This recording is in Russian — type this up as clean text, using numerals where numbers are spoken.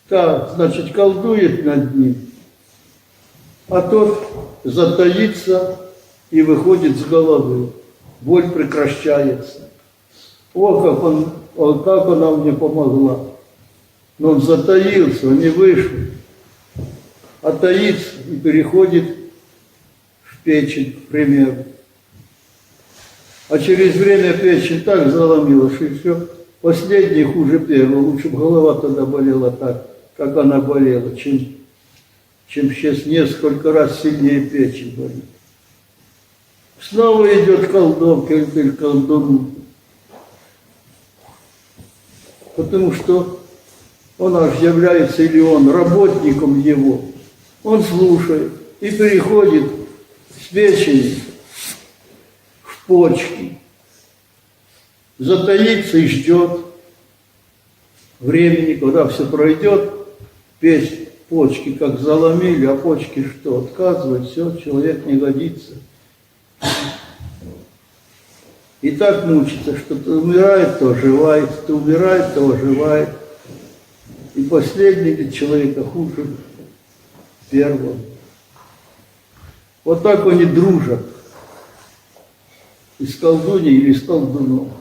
та, значит, колдует над ним, а тот затаится и выходит с головы. Боль прекращается. Как она мне помогла. Но он затаился, он не вышел, а таится и переходит в печень, к примеру. А через время печень так заломила, что все, последний хуже первого. Лучше бы голова тогда болела так, как она болела, чем сейчас несколько раз сильнее печень болит. Снова идет колдовка или колдун. Потому что он аж является, или он работником его. Он слушает и переходит с печени в почки. Затаится и ждет времени, когда все пройдет, почки как заломили, а почки что? Отказывают, все, человек не годится. И так мучится, что то умирает, то оживает, то умирает, то оживает. И последний для человека хуже первого. Вот так они дружат. И с колдуньей или с колдуном.